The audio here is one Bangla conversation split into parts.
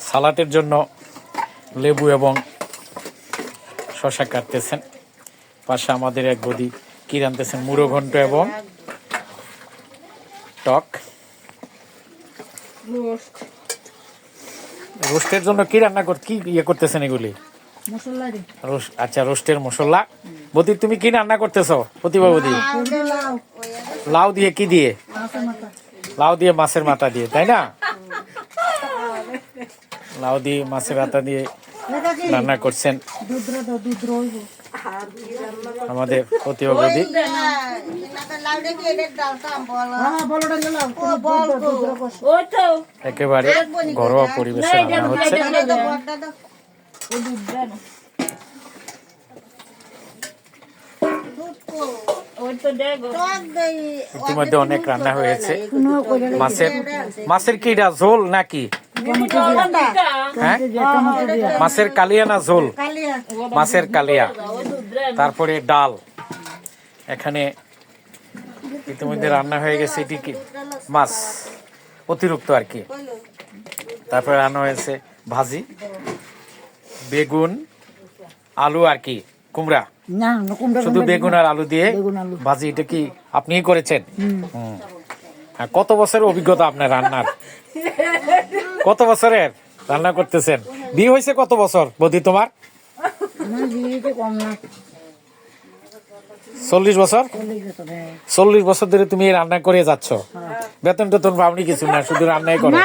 সালাটের জন্য লেবু এবং শসা কাটতেছেন। পাশে আমাদের এক বৌদি কি রাঁধতেছেন, মুড়ো ঘন্ট এবং টক। রোস্টের জন্য কি রান্না কি ইয়ে করতেছেন এগুলি? আচ্ছা, রোস্টের মশলা। বৌদি তুমি কি রান্না করতেছো? প্রতিভা বৌদি লাউ দিয়ে কি দিয়ে? লাউ দিয়ে মাছের মাথা দিয়ে, তাই না? লাউ দিয়ে মাছের মাথা দিয়ে রান্না করছেন আমাদের প্রতিভা বৌদি। একেবারে ঘরোয়া পরিবেশে রান্না হচ্ছে। ইতিমধ্যে অনেক রান্না হয়েছে। মাছের কি এটা ঝোল নাকি? হ্যাঁ, মাছের কালিয়া না ঝোল? মাছের কালিয়া। তারপরে ডাল এখানে ইতিমধ্যে রান্না হয়ে গেছে। এটি কি মাছ অতিরিক্ত আর কি। তারপরে রান্না হয়েছে ভাজি, বেগুন, আলু আর কি কুমড়া। শুধু বেগুন আর আলু দিয়ে ভাজি। এটা কি আপনিই করেছেন? কত বছরের অভিজ্ঞতা আপনার রান্নার? কত বছরের রান্না করতেছেন? বিয়ে হয়েছে কত বছর বৌদি তোমার? 40 বছর। 40 বছর ধরে তুমি রান্না করে যাচ্ছ। বেতন টেতন পাওনি কিছু না, শুধু রান্নাই করো?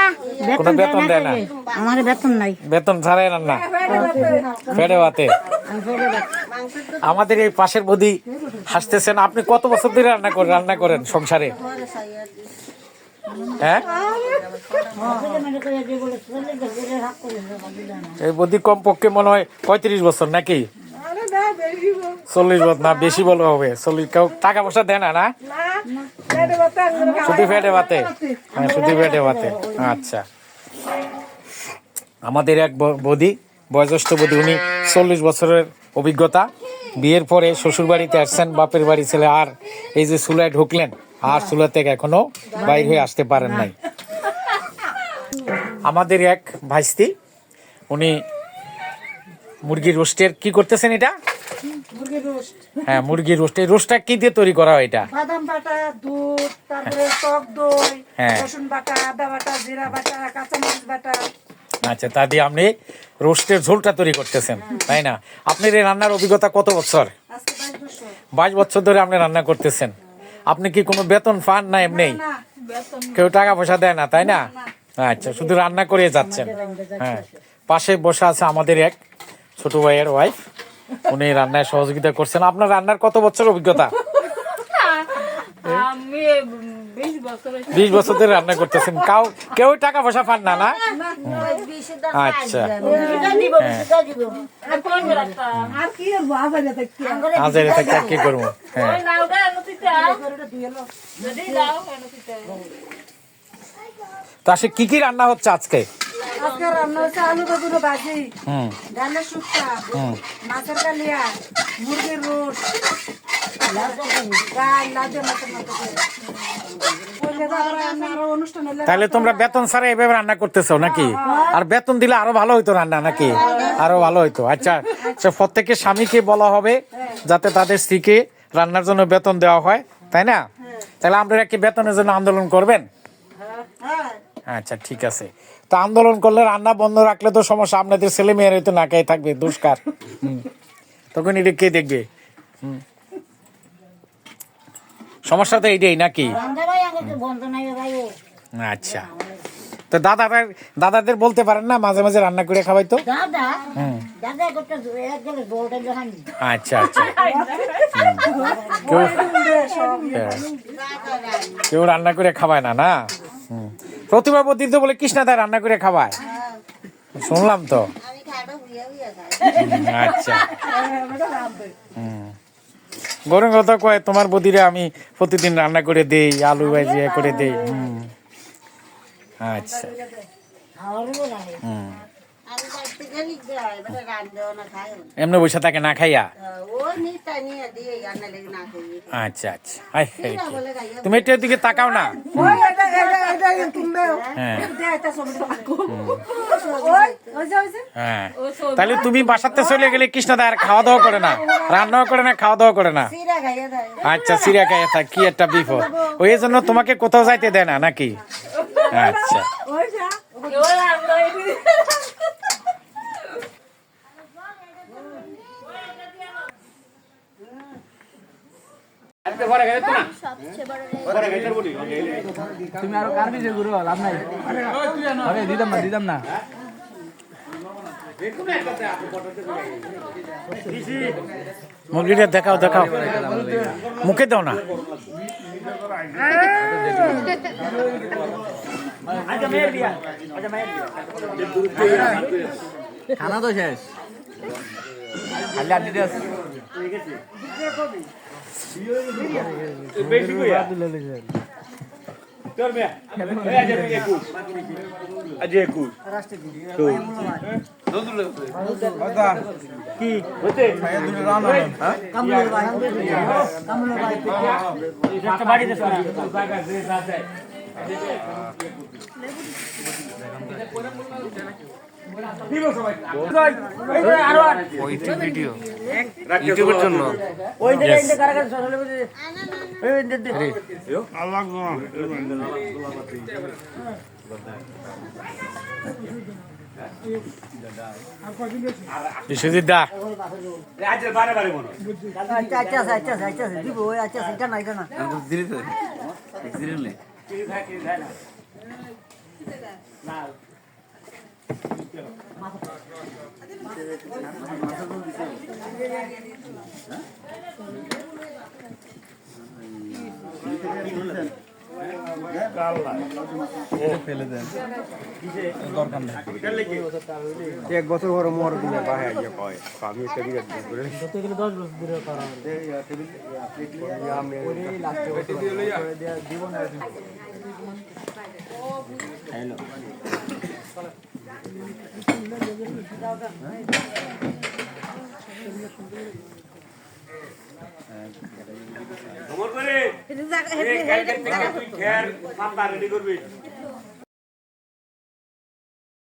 কোনো বেতন দেয় না? আমার বেতন নাই। বেতন ছাড়াই রান্না, ফেটে ভাতে। আমাদের এই পাশের বৌদি হাসতেছেন। আপনি কত বছর ধরে রান্না করেন সংসারে? হ্যাঁ, এই বৌদি কমপক্ষে মনে হয় 35 বছর নাকি? 40 বছর না, বেশি বলা হবে। 40। কেউ টাকা পয়সা দেয় না? না, শুধু ফেটে ভাতে। হ্যাঁ, শুধু ফেটে ভাতে। আচ্ছা, আমাদের এক বৌদি, বয়োজ্যেষ্ঠ বৌদি, উনি 40 বছরের অভিজ্ঞতা। বিয়ের পরে শ্বশুর বাড়িতে আসছেন, বাপের বাড়ি ছেলে আর এই যে চুলায় ঢুকলেন, আর চুলা থেকে এখনো বাইর হয়ে আসতে পারেন নাই। আমাদের এক ভাইস্তি, উনি মুরগির রোস্টের কি করতেছেন? এটা হ্যাঁ, মুরগির রোস্ট। এই রোস্টটা কি দিয়ে তৈরি করা হয়? এটা বাদাম বাটা, দুধ, তারপরে টক দই, রসুন বাটা, আদা বাটা, জিরা বাটা, কাঁচামরিচ বাটা। আচ্ছা, তা দিয়ে আপনি রোস্টের ঝোলটা তৈরি করতেছেন, তাই না? আপনার এই রান্নার অভিজ্ঞতা কত বছর? 22 বছর ধরে আপনি রান্না করতেছেন। আপনি কি কোনো বেতন পান না এমনি? কেউ টাকা পয়সা দেয় না, তাই না? আচ্ছা, শুধু রান্না করে যাচ্ছেন। হ্যাঁ, পাশে বসে আছে আমাদের এক ছোট ভাইয়ের ওয়াইফ, উনি রান্নায় সহযোগিতা করছেন। আপনার রান্নার কত বছর অভিজ্ঞতা? 20 বছর ধরে রান্না করতেছেন। কেউ টাকা পয়সা পান না? না, আচ্ছা। হাজারে থাকতে কি করবো? হ্যাঁ, তো আসে কি কি রান্না হচ্ছে আজকে? আজকে রান্না হচ্ছে আলু বেগুন ভাজি, ডালের শুক্তা, মাছের কালিয়া, মুরগির রোস্ট, তাহলে তোমরা বেতন ছাড়া এভাবে রান্না করতেছো নাকি? আর বেতন দিলে আরো ভালো হইতো রান্না নাকি? আরো ভালো হইতো। আচ্ছা, প্রত্যেকের স্বামীকে বলা হবে যাতে তাদের স্ত্রীকে রান্নার জন্য বেতন দেওয়া হয়, তাই না? তাহলে আপনারা কি বেতনের জন্য আন্দোলন করবেন? আচ্ছা, ঠিক আছে। তো আন্দোলন করলে, রান্না বন্ধ রাখলে তো সমস্যা। আপনাদের ছেলে মেয়েরা তো না খেয়ে থাকবে, দুষ্কার। তখন এটা কে দেখবে? সমস্যা তো এইটাই নাকি? আচ্ছা, তো দাদাদের বলতে পারেন না মাঝে মাঝে রান্না করে খাওয়াই তো? আচ্ছা আচ্ছা, কেউ রান্না করে খাওয়ায় না? না, প্রতিভা বৌদি তো বলে কৃষ্ণা দা রান্না করে খাওয়ায়, শুনলাম তো। আচ্ছা, গরম কথা কয় তোমার বৌদিরে আমি প্রতিদিন রান্না করে দেই, আলু ভাজি করে দেই। আচ্ছা, এমনি বসে থাকে না খাইয়া? আচ্ছা আচ্ছা, হাই হাই, তুমি একটু দিকে তাকাও না। হ্যাঁ হ্যাঁ, তাহলে তুমি বাসাতে চলে গেলে কৃষ্ণদা আর খাওয়া দাওয়া করে না, রান্নাও করে না, খাওয়া দাওয়া করে না? আচ্ছা, সিরিয়া খাইয়া থাক, কি একটা বিপদ। ওই জন্য তোমাকে কোথাও যাইতে দেয় না নাকি? আচ্ছা, তুমি আরো কার বিজে গুরু লাভ নাই। আরে দিদাম না মুরগিটা দেখাও দেখাও, মুখে দাও না। খানা তো শেষ, খালি আড্ডি দেস। ভিডিও ইউটিউবের জন্য বিশ্বজিৎ দা, ফেলে দেন, দরকার নেই। এক বছর পর মর দিনে বাহে গিয়ে কয় আমি একটা বিরাট করে 10 বছর ধরে করা আমি হ্যালো খবর করে এই কালকে থেকে তুই খেয়ার সাতটা রেডি করবি।